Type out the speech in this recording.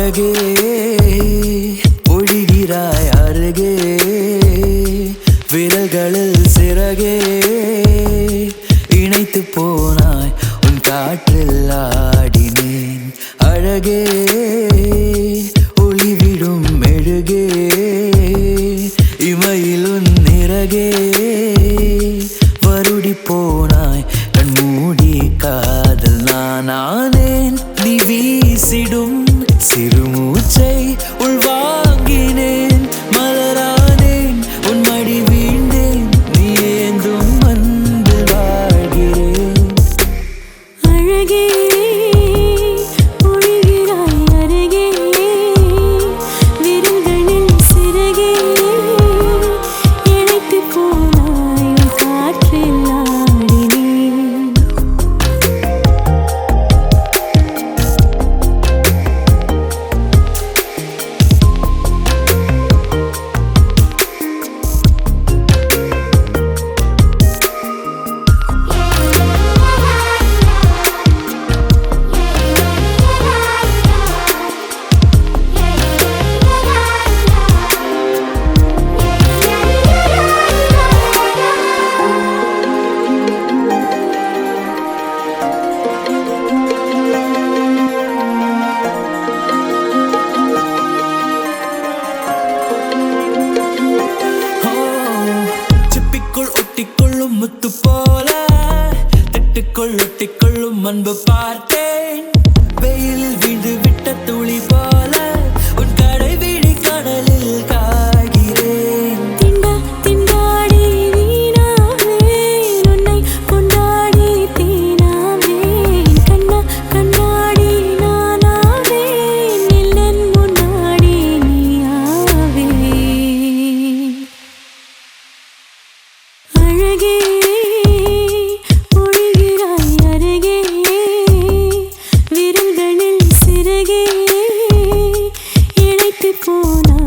அழகே ஒழிகிறாய் அருகே விரல்களில் சிறகே இணைத்து போனாய் உன் காற்றில் ஆடினேன் அழகே ஒளிவிடும் மெழுகே இமையில் உன் நிறகே வருடி போனாய் கண்மூடி காதல் நானேன் நீ வீசிடும் சிறுமூச்சை உள்வாங்கினேன் மலரானேன் உன் மடி வீழ்ந்தேன் நீ ஏந்தும் அன்பு வாழ்கிறேன் அழகே ஒழிகிறாய் அருகே விரல்களில் சிறகே இணைத்து போனாய் உன் காற்றில் ஆடினேன் சிப்பிக்குள் ஒட்டிக்கொள்ளும் முத்து போல திட்டுக்குள் ஒட்டிக்கொள்ளும் அன்பு பார்த்தேன் வெயிலில் வீழ்ந்து விட்ட துளி போல உன் கடை விழி கடலில் காய்கிறேன் திண்டாடி வீணாவேன் உன்னை கொண்டாடி தீனாவேன் கண்ணாடி நானாவேன் இல்லன் முன்னாடி நீயாவேன் அழகே ஒழிகிறாய் அருகே விரல்களில் சிறகே இணைத்து போனாய்